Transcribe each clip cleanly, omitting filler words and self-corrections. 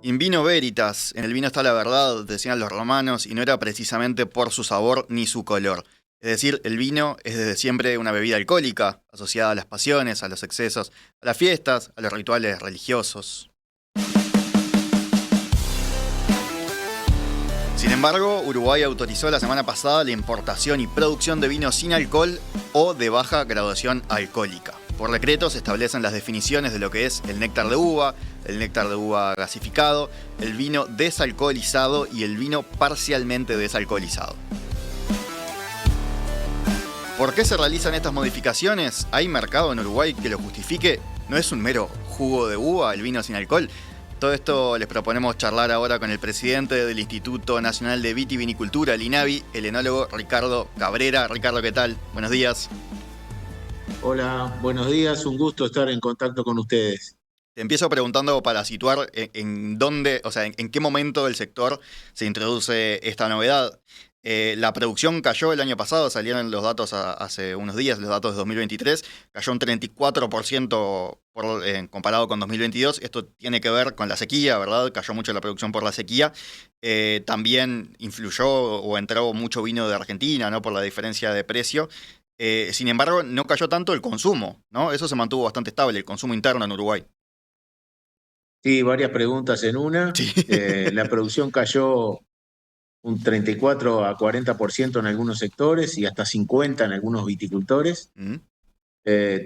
In vino veritas, en el vino está la verdad, decían los romanos, y no era precisamente por su sabor ni su color. Es decir, el vino es desde siempre una bebida alcohólica, asociada a las pasiones, a los excesos, a las fiestas, a los rituales religiosos. Sin embargo, Uruguay autorizó la semana pasada la importación y producción de vino sin alcohol o de baja graduación alcohólica. Por decreto se establecen las definiciones de lo que es el néctar de uva gasificado, el vino desalcoholizado y el vino parcialmente desalcoholizado. ¿Por qué se realizan estas modificaciones? ¿Hay mercado en Uruguay que lo justifique? ¿No es un mero jugo de uva el vino sin alcohol? Todo esto les proponemos charlar ahora con el presidente del Instituto Nacional de Vitivinicultura, el INAVI, el enólogo Ricardo Cabrera. Ricardo, ¿qué tal? Buenos días. Hola, buenos días, un gusto estar en contacto con ustedes. Te empiezo preguntando para situar en dónde, o sea, en qué momento del sector se introduce esta novedad. La producción cayó el año pasado, salieron los datos hace unos días, los datos de 2023, cayó un 34% comparado con 2022. Esto tiene que ver con la sequía, ¿verdad? Cayó mucho la producción por la sequía. También influyó o entró mucho vino de Argentina, ¿no? Por la diferencia de precio. Sin embargo, no cayó tanto el consumo, ¿no? Eso se mantuvo bastante estable, el consumo interno en Uruguay. Sí, varias preguntas en una. Sí. La producción cayó un 34 a 40% en algunos sectores y hasta 50 en algunos viticultores. Mm.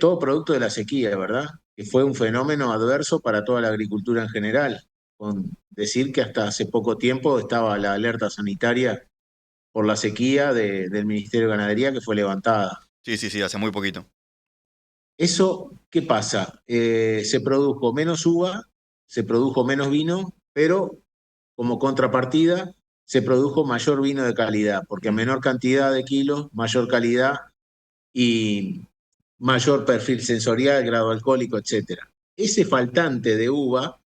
Todo producto de la sequía, ¿verdad? Que fue un fenómeno adverso para toda la agricultura en general. Con decir que hasta hace poco tiempo estaba la alerta sanitaria por la sequía del Ministerio de Ganadería que fue levantada. Sí, sí, sí, hace muy poquito. Eso, ¿qué pasa? Se produjo menos uva, se produjo menos vino, pero como contrapartida se produjo mayor vino de calidad, porque a Mm. menor cantidad de kilos, mayor calidad y mayor perfil sensorial, grado alcohólico, etcétera. Ese faltante de uva,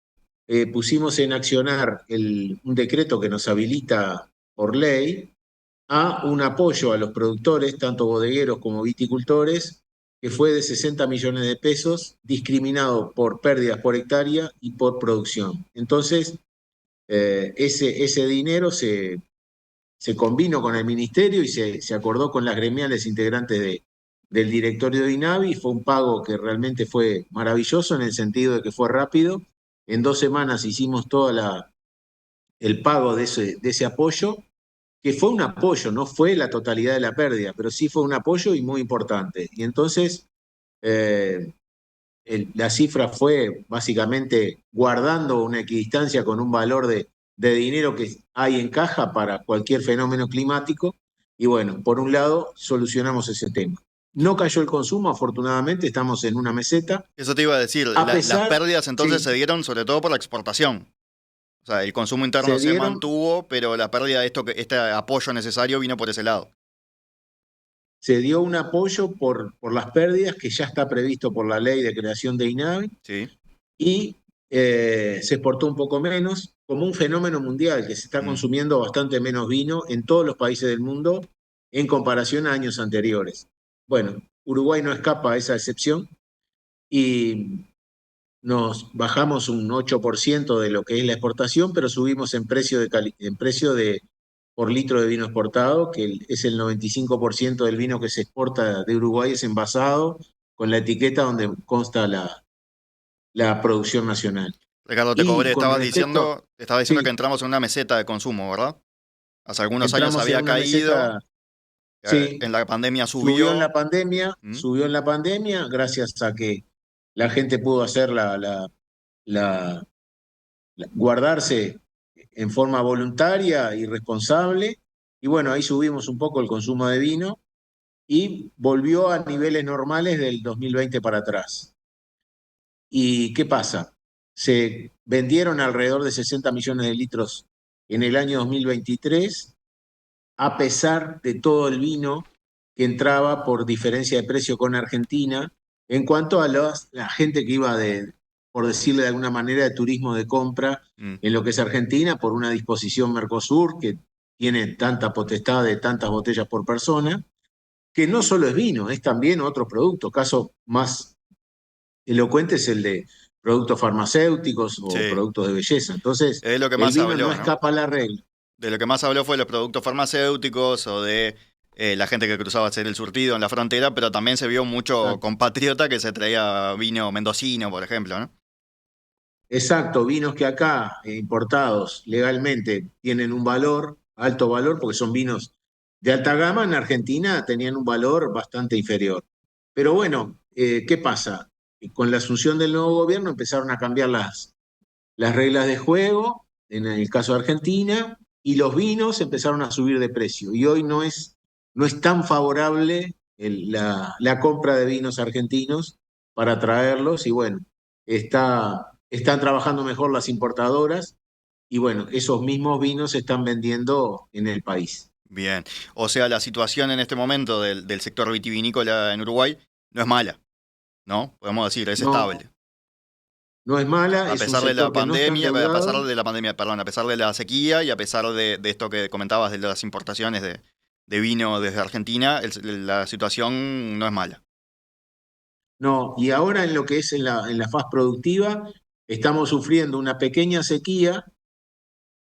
pusimos en accionar un decreto que nos habilita por ley a un apoyo a los productores, tanto bodegueros como viticultores, que fue de 60 millones de pesos, discriminado por pérdidas por hectárea y por producción. Entonces, ese dinero se combinó con el ministerio y se acordó con las gremiales integrantes del directorio de INAVI. Fue un pago que realmente fue maravilloso en el sentido de que fue rápido. En 2 semanas hicimos todo el pago de ese apoyo, que fue un apoyo, no fue la totalidad de la pérdida, pero sí fue un apoyo y muy importante. Y entonces eh, la cifra fue básicamente guardando una equidistancia con un valor de dinero que hay en caja para cualquier fenómeno climático. Y bueno, por un lado, solucionamos ese tema. No cayó el consumo, afortunadamente, estamos en una meseta. Eso te iba a decir, A las pesar, pérdidas entonces se sí, dieron sobre todo por la exportación. O sea, el consumo interno se se dieron, mantuvo, pero la pérdida de este apoyo necesario vino por ese lado. se dio un apoyo por las pérdidas que ya está previsto por la ley de creación de INAVI Sí. y se exportó un poco menos, como un fenómeno mundial que se está Mm. consumiendo bastante menos vino en todos los países del mundo en comparación a años anteriores. Bueno, Uruguay no escapa a esa excepción y nos bajamos un 8% de lo que es la exportación, pero subimos en precio por litro de vino exportado, que es el 95% del vino que se exporta de Uruguay es envasado con la etiqueta donde consta la producción nacional. Ricardo, te Y cobré, con respecto, estabas diciendo que sí, entramos en una meseta de consumo, ¿verdad? Hace algunos años entramos en había una caído, meseta, sí, en la pandemia subió en subió. la pandemia, Mm. subió en la pandemia gracias a que la gente pudo hacer la- guardarse en forma voluntaria y responsable. Y bueno, ahí subimos un poco el consumo de vino y volvió a niveles normales del 2020 para atrás. ¿Y qué pasa? Se vendieron alrededor de 60 millones de litros en el año 2023, a pesar de todo el vino que entraba por diferencia de precio con Argentina, en cuanto a la gente que iba por decirle de alguna manera, de turismo de compra Mm. en lo que es Argentina, por una disposición Mercosur que tiene tanta potestad de tantas botellas por persona, que no solo es vino, es también otro producto. Caso más elocuente es el de productos farmacéuticos o Sí, productos de belleza. Entonces, es lo que el más vino no habló, ¿no? escapa a la regla. De lo que más habló fue de los productos farmacéuticos o de la gente que cruzaba a hacer el surtido en la frontera, pero también se vio mucho Exacto. compatriota que se traía vino mendocino, por ejemplo, ¿no? Exacto, vinos que acá, importados legalmente, tienen un valor, alto valor, porque son vinos de alta gama, en Argentina tenían un valor bastante inferior. Pero bueno, ¿qué pasa? Con la asunción del nuevo gobierno empezaron a cambiar las reglas de juego, en el caso de Argentina, y los vinos empezaron a subir de precio. Y hoy no es tan favorable la compra de vinos argentinos para traerlos, y bueno, están trabajando mejor las importadoras, y bueno, esos mismos vinos se están vendiendo en el país. Bien. O sea, la situación en este momento del sector vitivinícola en Uruguay no es mala, ¿no? Podemos decir, es No, estable. no es mala, A es un pesar de la sector que no está pandemia, a pesar endeudado. de la pandemia, perdón, a pesar de la sequía y a pesar de esto que comentabas de las importaciones de vino desde Argentina, la situación no es mala. No, y ahora en lo que es en la faz productiva, estamos sufriendo una pequeña sequía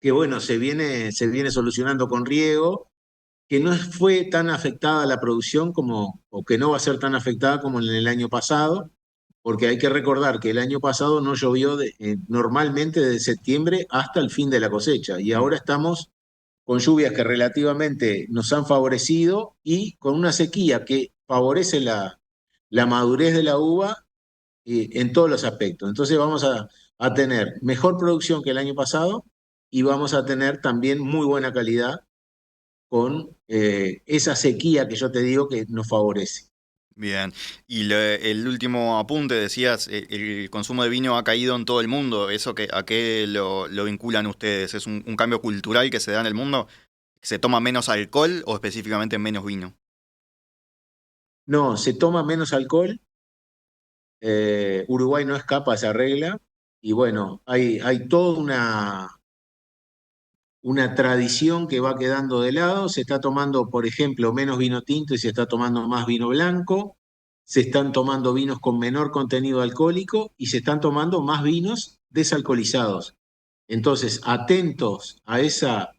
que bueno, se viene solucionando con riego, que no fue tan afectada la producción o que no va a ser tan afectada como en el año pasado, porque hay que recordar que el año pasado no llovió normalmente desde septiembre hasta el fin de la cosecha, y Mm. ahora estamos con lluvias que relativamente nos han favorecido y con una sequía que favorece la madurez de la uva en todos los aspectos. Entonces vamos a tener mejor producción que el año pasado y vamos a tener también muy buena calidad con esa sequía que yo te digo que nos favorece. Bien. Y el último apunte, decías, el consumo de vino ha caído en todo el mundo. ¿Eso a qué lo vinculan ustedes? ¿Es un cambio cultural que se da en el mundo? ¿Se toma menos alcohol o específicamente menos vino? No, se toma menos alcohol, Uruguay no escapa a esa regla y bueno, hay toda una tradición que va quedando de lado. Se está tomando, por ejemplo, menos vino tinto y se está tomando más vino blanco. Se están tomando vinos con menor contenido alcohólico y se están tomando más vinos desalcoholizados. Entonces, atentos a esa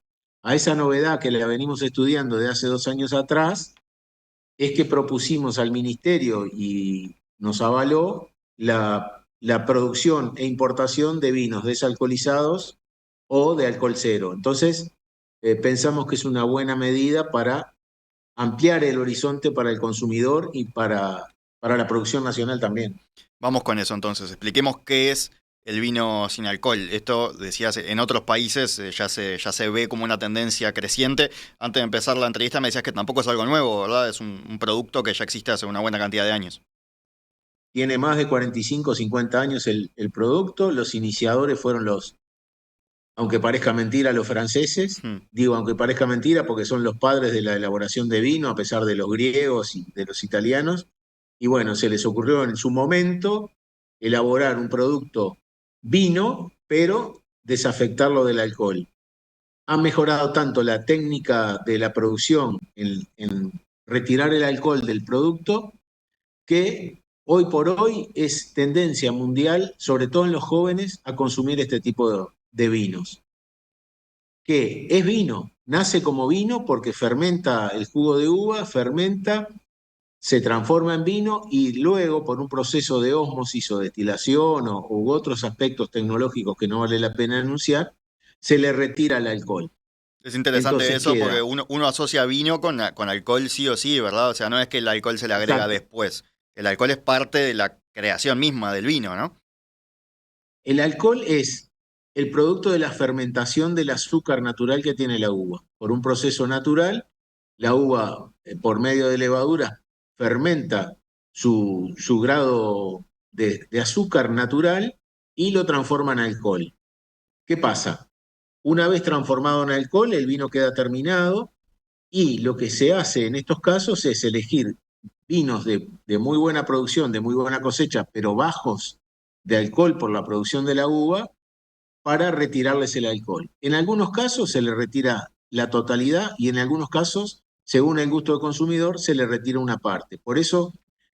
novedad que la venimos estudiando de hace 2 años atrás, es que propusimos al ministerio y nos avaló la producción e importación de vinos desalcoholizados o de alcohol cero. Entonces, pensamos que es una buena medida para ampliar el horizonte para el consumidor y para la producción nacional también. Vamos con eso entonces. Expliquemos qué es el vino sin alcohol. Esto, decías, en otros países ya se ve como una tendencia creciente. Antes de empezar la entrevista me decías que tampoco es algo nuevo, ¿verdad? Es un producto que ya existe hace una buena cantidad de años. Tiene más de 45 o 50 años el producto. Los iniciadores fueron aunque parezca mentira, los franceses. Hmm. Digo, aunque parezca mentira, porque son los padres de la elaboración de vino, a pesar de los griegos y de los italianos. Y bueno, se les ocurrió en su momento elaborar un producto vino, pero desafectarlo del alcohol. Han mejorado tanto la técnica de la producción en retirar el alcohol del producto, que hoy por hoy es tendencia mundial, sobre todo en los jóvenes, a consumir este tipo de vinos. Que es vino, nace como vino porque fermenta el jugo de uva, fermenta, se transforma en vino y luego por un proceso de ósmosis o destilación u otros aspectos tecnológicos que no vale la pena anunciar, se le retira el alcohol. Es interesante Entonces eso porque queda, uno asocia vino con alcohol sí o sí, ¿verdad? O sea, no es que el alcohol se le agrega exacto, después. El alcohol es parte de la creación misma del vino, ¿no? el alcohol es el producto de la fermentación del azúcar natural que tiene la uva. Por un proceso natural, la uva, por medio de levadura, fermenta su grado de azúcar natural y lo transforma en alcohol. ¿Qué pasa? Una vez transformado en alcohol, el vino queda terminado y lo que se hace en estos casos es elegir vinos de muy buena producción, de muy buena cosecha, pero bajos de alcohol por la producción de la uva, para retirarles el alcohol. En algunos casos se le retira la totalidad y en algunos casos, según el gusto del consumidor, se le retira una parte. Por eso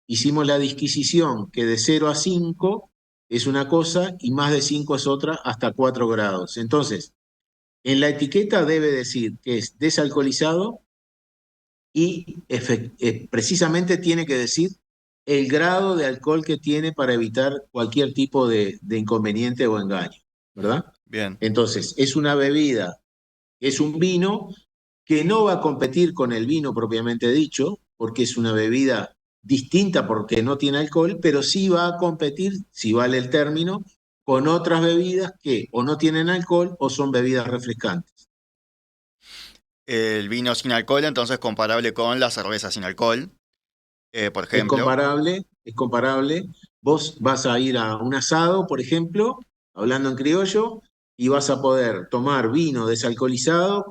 hicimos la disquisición que de 0 a 5 es una cosa y más de 5 es otra, hasta 4 grados. Entonces, en la etiqueta debe decir que es desalcoholizado y precisamente tiene que decir el grado de alcohol que tiene para evitar cualquier tipo de inconveniente o engaño, ¿verdad? Bien. Entonces, es una bebida, es un vino que no va a competir con el vino propiamente dicho, porque es una bebida distinta porque no tiene alcohol, pero sí va a competir, si vale el término, con otras bebidas que o no tienen alcohol o son bebidas refrescantes. El vino sin alcohol, entonces comparable con la cerveza sin alcohol, por Es ejemplo. comparable, es comparable. Vos vas a ir a un asado, por ejemplo, hablando en criollo, y vas a poder tomar vino desalcoholizado,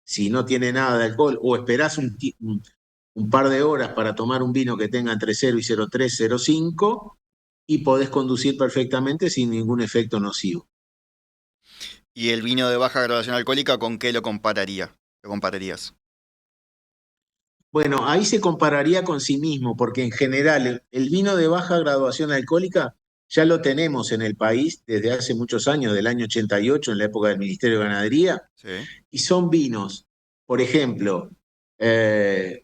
si no tiene nada de alcohol, o esperás un par de horas para tomar un vino que tenga entre 0 y 0,3, 0,5, y podés conducir perfectamente sin ningún efecto nocivo. Y el vino de baja graduación alcohólica, ¿con qué ¿Lo compararías? Bueno, ahí se compararía con sí mismo, porque en general el vino de baja graduación alcohólica ya lo tenemos en el país desde hace muchos años, del año 88, en la época del Ministerio de Ganadería, Sí. y son vinos, por ejemplo,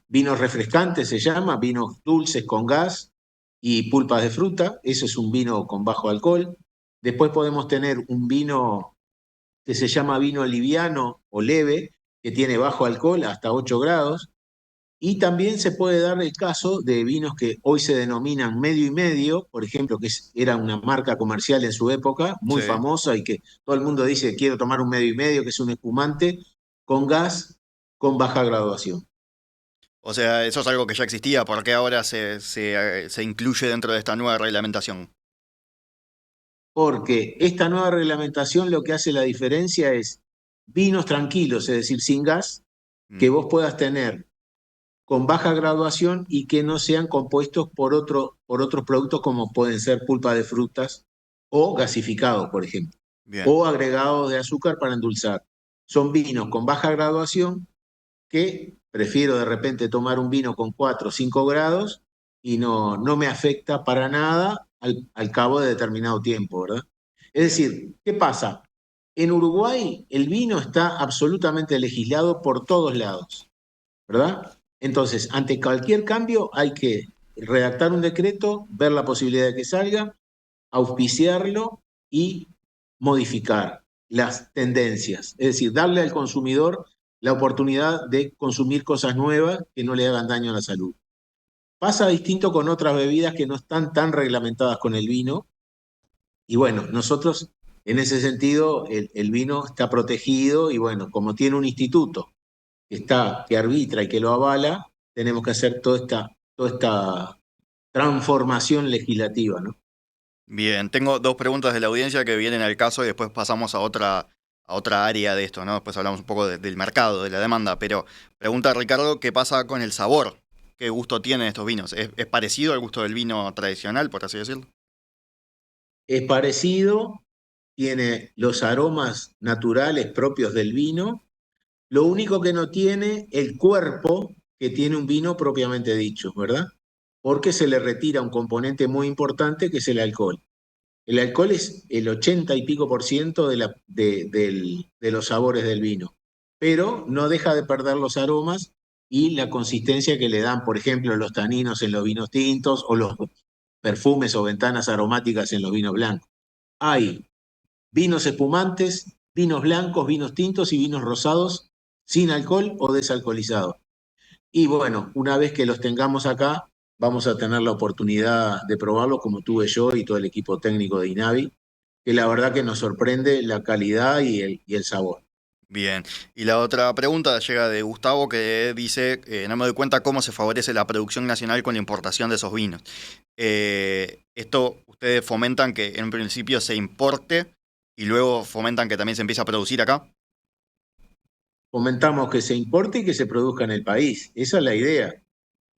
vinos refrescantes se llama, vinos dulces con gas y pulpas de fruta, eso es un vino con bajo alcohol. Después podemos tener un vino que se llama vino liviano o leve, que tiene bajo alcohol hasta 8 grados. Y también se puede dar el caso de vinos que hoy se denominan medio y medio, por ejemplo, era una marca comercial en su época, muy Sí. famosa y que todo el mundo dice quiero tomar un medio y medio, que es un espumante con gas con baja graduación. O sea, eso es algo que ya existía, ¿por qué ahora se incluye dentro de esta nueva reglamentación? Porque esta nueva reglamentación lo que hace la diferencia es vinos tranquilos, es decir, sin gas, que Mm, vos puedas tener con baja graduación y que no sean compuestos por otros productos como pueden ser pulpa de frutas o gasificados, por ejemplo, bien. o agregados de azúcar para endulzar. Son vinos con baja graduación que prefiero de repente tomar un vino con 4 o 5 grados y no me afecta para nada al cabo de determinado tiempo, ¿verdad? Es Bien. decir, ¿qué pasa? En Uruguay el vino está absolutamente legislado por todos lados, ¿verdad? Entonces, ante cualquier cambio hay que redactar un decreto, ver la posibilidad de que salga, auspiciarlo y modificar las tendencias. Es decir, darle al consumidor la oportunidad de consumir cosas nuevas que no le hagan daño a la salud. Pasa distinto con otras bebidas que no están tan reglamentadas con el vino. Y bueno, nosotros en ese sentido el vino está protegido y bueno, como tiene un instituto que arbitra y que lo avala, tenemos que hacer toda esta transformación legislativa, ¿no? Bien, tengo dos preguntas de la audiencia que vienen al caso y después pasamos a otra área de esto, ¿no? Después hablamos un poco del mercado, de la demanda, pero pregunta Ricardo, ¿qué pasa con el sabor? ¿Qué gusto tienen estos vinos? Es parecido al gusto del vino tradicional, por así decirlo? Es parecido, tiene los aromas naturales propios del vino, lo único que no tiene el cuerpo que tiene un vino propiamente dicho, ¿verdad? Porque se le retira un componente muy importante que es el alcohol. El alcohol es el 80 y pico por ciento de los sabores del vino, pero no deja de perder los aromas y la consistencia que le dan, por ejemplo, los taninos en los vinos tintos o los perfumes o ventanas aromáticas en los vinos blancos. Hay vinos espumantes, vinos blancos, vinos tintos y vinos rosados sin alcohol o desalcoholizados. Y bueno, una vez que los tengamos acá, vamos a tener la oportunidad de probarlos como tuve yo y todo el equipo técnico de INAVI, que la verdad que nos sorprende la calidad y el sabor. Bien. Y la otra pregunta llega de Gustavo que dice, no me doy cuenta cómo se favorece la producción nacional con la importación de esos vinos. Esto ustedes fomentan que en principio se importe y luego fomentan que también se empiece a producir acá. Fomentamos que se importe y que se produzca en el país. Esa es la idea.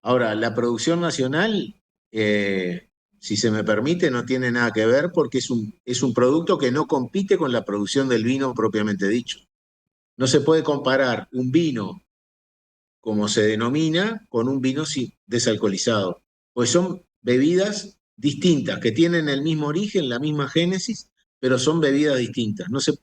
Ahora, la producción nacional, si se me permite, no tiene nada que ver porque es un producto que no compite con la producción del vino propiamente dicho. No se puede comparar un vino como se denomina, con un vino desalcoholizado. Pues son bebidas distintas, que tienen el mismo origen, la misma génesis, pero son bebidas distintas. No se,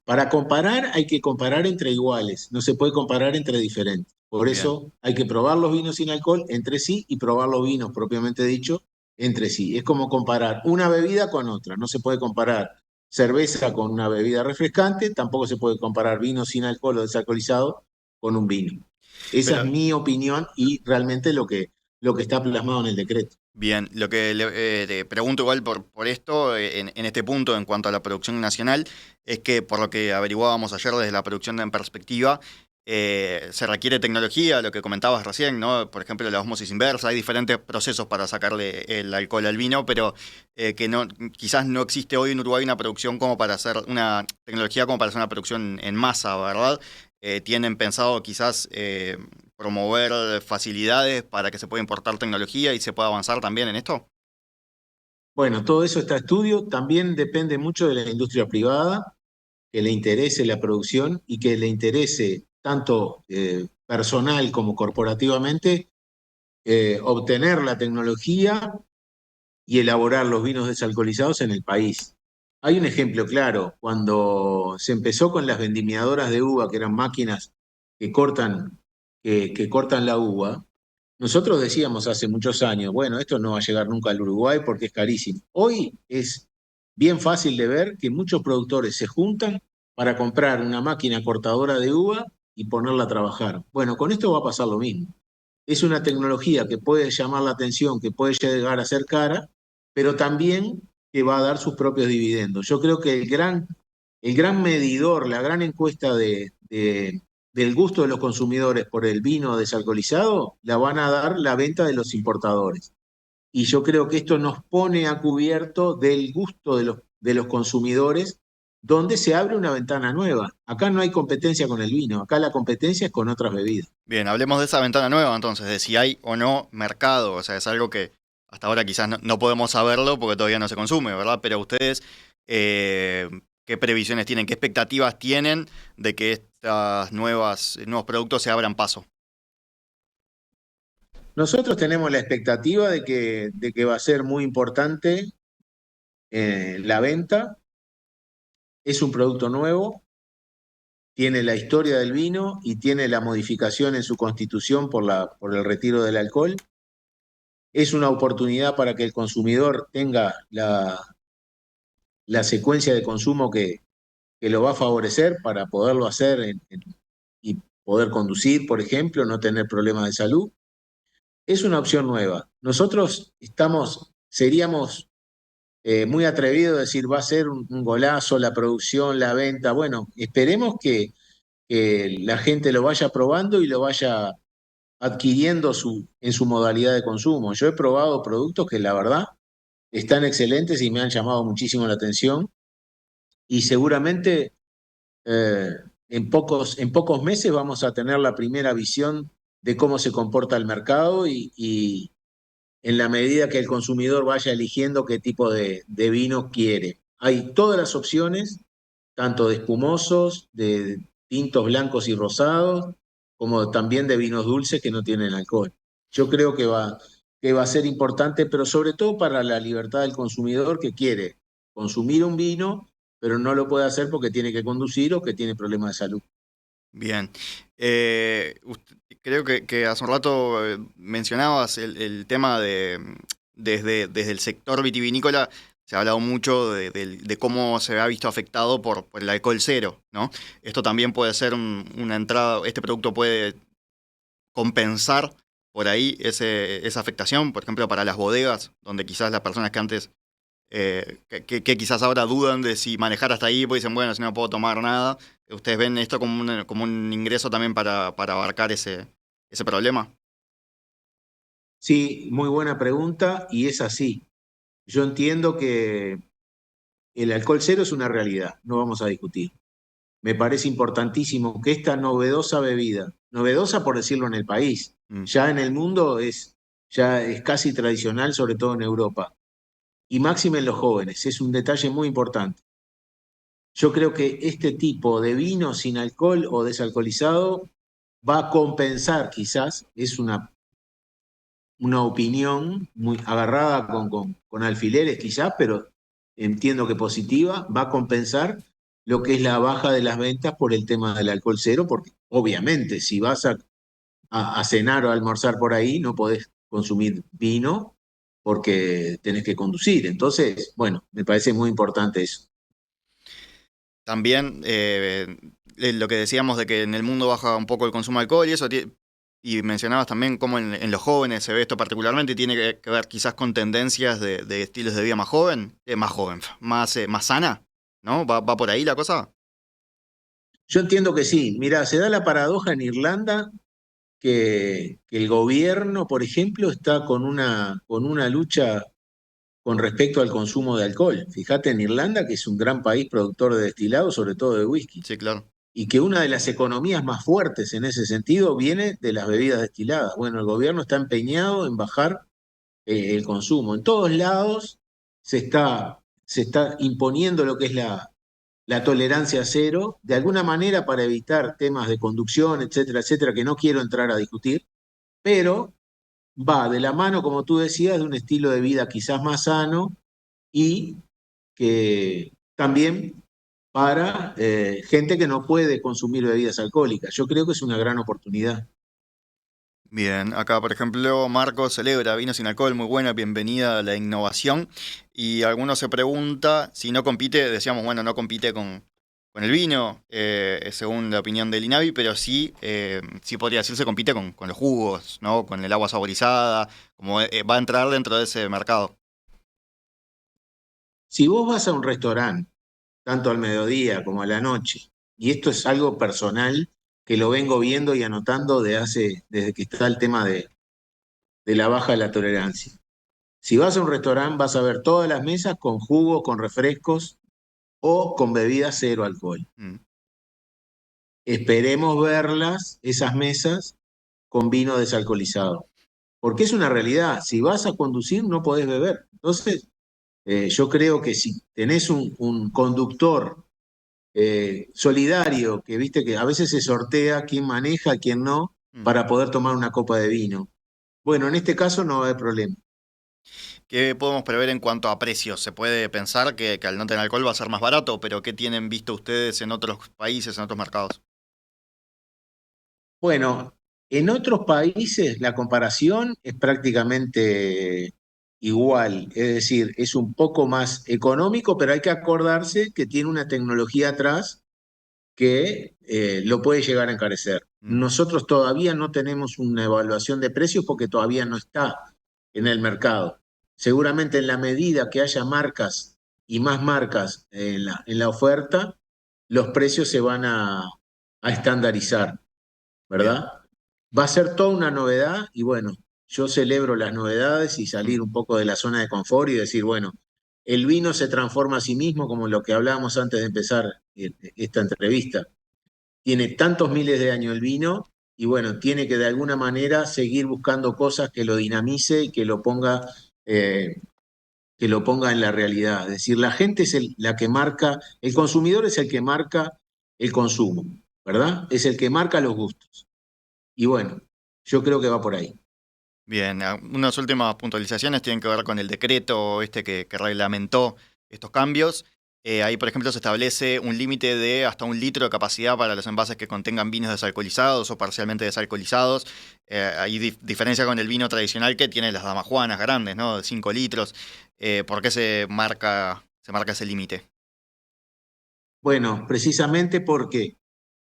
para comparar hay que comparar entre iguales, no se puede comparar entre diferentes. Por Bien. eso hay que probar los vinos sin alcohol entre sí y probar los vinos propiamente dicho entre sí. Es como comparar una bebida con otra. No se puede comparar cerveza con una bebida refrescante, tampoco se puede comparar vino sin alcohol o desalcoholizado con un vino. Esa es Pero mi opinión y realmente lo que está plasmado en el decreto. bien, lo que te pregunto igual por esto, en este punto, en cuanto a la producción nacional, es que por lo que averiguábamos ayer desde la producción en perspectiva, se requiere tecnología, lo que comentabas recién, ¿no? Por ejemplo, la osmosis inversa, hay diferentes procesos para sacarle el alcohol al vino, pero que no, quizás no existe hoy en Uruguay una producción como para hacer una tecnología como para hacer una producción en masa, ¿verdad? ¿Tienen pensado quizás promover facilidades para que se pueda importar tecnología y se pueda avanzar también en esto? Bueno, todo eso está a estudio. También depende mucho de la industria privada, que le interese la producción y que le interese tanto personal como corporativamente obtener la tecnología y elaborar los vinos desalcoholizados en el país. Hay un ejemplo claro, cuando se empezó con las vendimiadoras de uva, que eran máquinas que que cortan la uva, nosotros decíamos hace muchos años, bueno, esto no va a llegar nunca al Uruguay porque es carísimo. Hoy es bien fácil de ver que muchos productores se juntan para comprar una máquina cortadora de uva y ponerla a trabajar. Bueno, con esto va a pasar lo mismo. Es una tecnología que puede llamar la atención, que puede llegar a ser cara, pero también que va a dar sus propios dividendos. Yo creo que el gran medidor, la gran encuesta del gusto de los consumidores por el vino desalcoholizado, la van a dar la venta de los importadores. Y yo creo que esto nos pone a cubierto del gusto de los consumidores, donde se abre una ventana nueva. Acá no hay competencia con el vino, acá la competencia es con otras bebidas. Bien, hablemos de esa ventana nueva entonces, de si hay o no mercado, o sea, es algo que hasta ahora quizás no podemos saberlo porque todavía no se consume, ¿verdad? Pero ustedes, eh, ¿qué previsiones tienen, qué expectativas tienen de que estas nuevos productos se abran paso? Nosotros tenemos la expectativa de que va a ser muy importante la venta. Es un producto nuevo, tiene la historia del vino y tiene la modificación en su constitución por el retiro del alcohol. Es una oportunidad para que el consumidor tenga la secuencia de consumo que lo va a favorecer para poderlo hacer y poder conducir, por ejemplo, no tener problemas de salud. Es una opción nueva. Nosotros seríamos muy atrevidos a decir va a ser un golazo la producción, la venta. Bueno, esperemos que la gente lo vaya probando y lo vaya adquiriendo en su modalidad de consumo. Yo he probado productos que la verdad están excelentes y me han llamado muchísimo la atención y seguramente eh, en pocos meses vamos a tener la primera visión de cómo se comporta el mercado y en la medida que el consumidor vaya eligiendo qué tipo de vino quiere. Hay todas las opciones, tanto de espumosos, de tintos blancos y rosados, como también de vinos dulces que no tienen alcohol. Yo creo que va a ser importante, pero sobre todo para la libertad del consumidor que quiere consumir un vino, pero no lo puede hacer porque tiene que conducir o que tiene problemas de salud. Bien. Creo que hace un rato mencionabas el tema desde el sector vitivinícola, se ha hablado mucho de cómo se ha visto afectado por el alcohol cero, ¿no? Esto también puede ser una entrada, este producto puede compensar por ahí esa afectación, por ejemplo, para las bodegas, donde quizás las personas que antes que quizás ahora dudan de si manejar hasta ahí, pues dicen, bueno, si no puedo tomar nada. ¿Ustedes ven esto como un ingreso también para abarcar ese problema? Sí, muy buena pregunta y es así. Yo entiendo que el alcohol cero es una realidad, no vamos a discutir. Me parece importantísimo que esta novedosa bebida, novedosa por decirlo en el país, Mm, ya en el mundo ya es casi tradicional, sobre todo en Europa, y máxime en los jóvenes, es un detalle muy importante. Yo creo que este tipo de vino sin alcohol o desalcoholizado va a compensar quizás, una opinión muy agarrada con alfileres quizás, pero entiendo que positiva, va a compensar lo que es la baja de las ventas por el tema del alcohol cero, porque obviamente si vas a cenar o a almorzar por ahí, no podés consumir vino porque tenés que conducir. Entonces, bueno, me parece muy importante eso. También lo que decíamos de que en el mundo baja un poco el consumo de alcohol y eso, y mencionabas también cómo en los jóvenes se ve esto particularmente y tiene que ver quizás con tendencias de estilos de vida más joven, más sana, ¿no? ¿Va por ahí la cosa? Yo entiendo que sí. Mirá, se da la paradoja en Irlanda que el gobierno, por ejemplo, está con una lucha con respecto al consumo de alcohol. Fíjate en Irlanda, que es un gran país productor de destilados, sobre todo de whisky, Sí, claro. y que una de las economías más fuertes en ese sentido viene de las bebidas destiladas. Bueno, el gobierno está empeñado en bajar el consumo. En todos lados se está imponiendo lo que es la tolerancia cero, de alguna manera para evitar temas de conducción, etcétera, etcétera, que no quiero entrar a discutir, pero va de la mano, como tú decías, de un estilo de vida quizás más sano y que también para gente que no puede consumir bebidas alcohólicas. Yo creo que es una gran oportunidad. Bien, acá por ejemplo Marco celebra vino sin alcohol, muy buena, bienvenida a la innovación. Y alguno se pregunta si no compite, decíamos, bueno, no compite con el vino, según la opinión del INAVI, pero sí, sí podría decirse compite con los jugos, ¿no? Con el agua saborizada, como va a entrar dentro de ese mercado. Si vos vas a un restaurante, tanto al mediodía como a la noche, y esto es algo personal que lo vengo viendo y anotando desde que está el tema de la baja de la tolerancia. Si vas a un restaurante, vas a ver todas las mesas con jugos, con refrescos o con bebidas cero alcohol. Mm, Esperemos verlas, esas mesas, con vino desalcoholizado. Porque es una realidad, si vas a conducir no podés beber. Entonces, yo creo que si tenés un conductor solidario, que viste que a veces se sortea quién maneja, quién no, mm. para poder tomar una copa de vino. Bueno, en este caso no va a haber problema. ¿Qué podemos prever en cuanto a precios? Se puede pensar que al no tener alcohol va a ser más barato, pero ¿qué tienen visto ustedes en otros países, en otros mercados? Bueno, en otros países la comparación es prácticamente igual, es decir, es un poco más económico, pero hay que acordarse que tiene una tecnología atrás que lo puede llegar a encarecer. Mm, Nosotros todavía no tenemos una evaluación de precios porque todavía no está en el mercado. Seguramente en la medida que haya marcas y más marcas en la oferta, los precios se van a estandarizar, bien. ¿verdad? Va a ser toda una novedad y bueno, yo celebro las novedades y Mm. salir un poco de la zona de confort y decir, bueno, el vino se transforma a sí mismo como lo que hablábamos antes de empezar esta entrevista. Tiene tantos miles de años el vino y bueno, tiene que de alguna manera seguir buscando cosas que lo dinamice y eh, que lo ponga en la realidad. Es decir, la gente es la que marca, el consumidor es el que marca el consumo, ¿verdad? Es el que marca los gustos. Y bueno, yo creo que va por ahí. Bien, unas últimas puntualizaciones tienen que ver con el decreto este que reglamentó estos cambios. Ahí, por ejemplo, se establece un límite de hasta 1 litro de capacidad para los envases que contengan vinos desalcoholizados o parcialmente desalcoholizados. Hay diferencia con el vino tradicional que tiene las damajuanas grandes, ¿no? De 5 litros. ¿Por qué se marca ese límite? Bueno, precisamente porque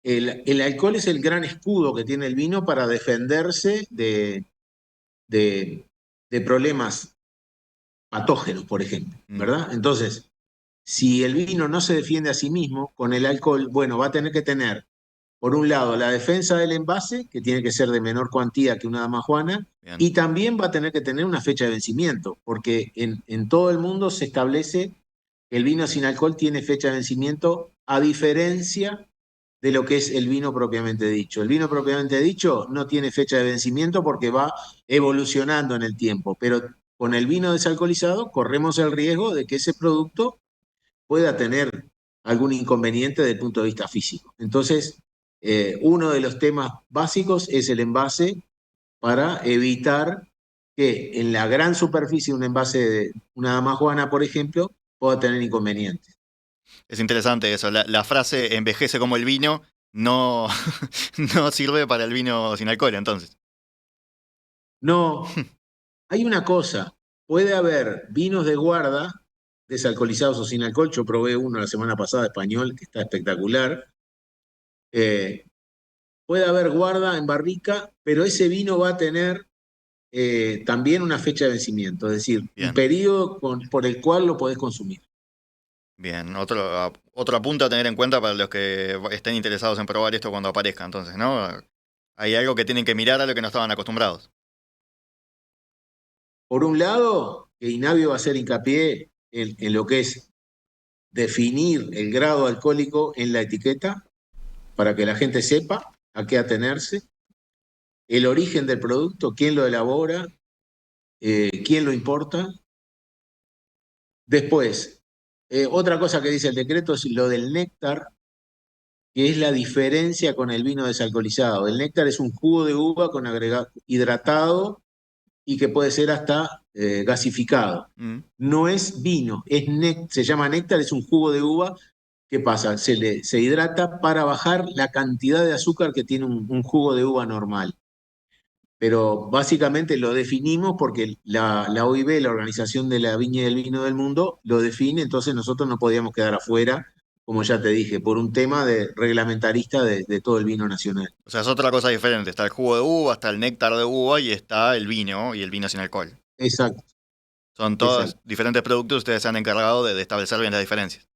el alcohol es el gran escudo que tiene el vino para defenderse de, de problemas patógenos, por ejemplo, Mm, ¿verdad? Entonces, si el vino no se defiende a sí mismo con el alcohol, bueno, va a tener que tener, por un lado, la defensa del envase, que tiene que ser de menor cuantía que una damajuana, bien, y también va a tener que tener una fecha de vencimiento, porque en todo el mundo se establece que el vino sin alcohol tiene fecha de vencimiento a diferencia de lo que es el vino propiamente dicho. El vino propiamente dicho no tiene fecha de vencimiento porque va evolucionando en el tiempo, pero con el vino desalcoholizado corremos el riesgo de que ese producto pueda tener algún inconveniente desde el punto de vista físico. Entonces, uno de los temas básicos es el envase para evitar que en la gran superficie de un envase de una damajuana, por ejemplo, pueda tener inconvenientes. Es interesante eso. La frase envejece como el vino no, no sirve para el vino sin alcohol, entonces. No, hay una cosa, puede haber vinos de guarda, desalcoholizados o sin alcohol. Yo probé uno la semana pasada español que está espectacular. Eh, Puede haber guarda en barrica, pero ese vino va a tener también una fecha de vencimiento, es decir, un Bien, periodo por el cual lo podés consumir. bien. Otro punto a tener en cuenta para los que estén interesados en probar esto cuando aparezca, entonces, ¿no? Hay algo que tienen que mirar a lo que no estaban acostumbrados. Por un lado, que Inavio va a hacer hincapié en lo que es definir el grado alcohólico en la etiqueta para que la gente sepa a qué atenerse, el origen del producto, quién lo elabora, quién lo importa. Después, otra cosa que dice el decreto es lo del néctar, que es la diferencia con el vino desalcoholizado. El néctar es un jugo de uva con agregado hidratado y que puede ser hasta gasificado. Mm, No es vino, se llama néctar, es un jugo de uva. ¿Qué pasa? Se hidrata para bajar la cantidad de azúcar que tiene un jugo de uva normal. Pero básicamente lo definimos porque la OIB, la Organización de la Viña y del Vino del Mundo, lo define, entonces nosotros no podíamos quedar afuera, como ya te dije, por un tema reglamentarista de todo el vino nacional. O sea, es otra cosa diferente. Está el jugo de uva, está el néctar de uva y está el vino y el vino sin alcohol. Exacto, Son todos exacto. diferentes productos, ustedes se han encargado de establecer bien las diferencias.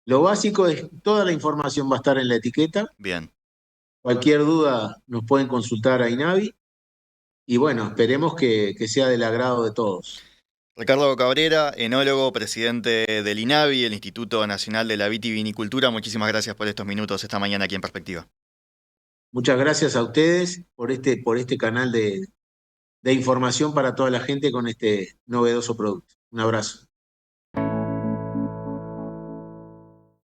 Lo básico es, toda la información va a estar en la etiqueta. Bien. Cualquier duda nos pueden consultar a Inavi. Y bueno, esperemos que sea del agrado de todos. Ricardo Cabrera, enólogo, presidente del INAVI, el Instituto Nacional de la Vitivinicultura. Muchísimas gracias por estos minutos esta mañana aquí en Perspectiva. Muchas gracias a ustedes por este canal de información para toda la gente con este novedoso producto. Un abrazo.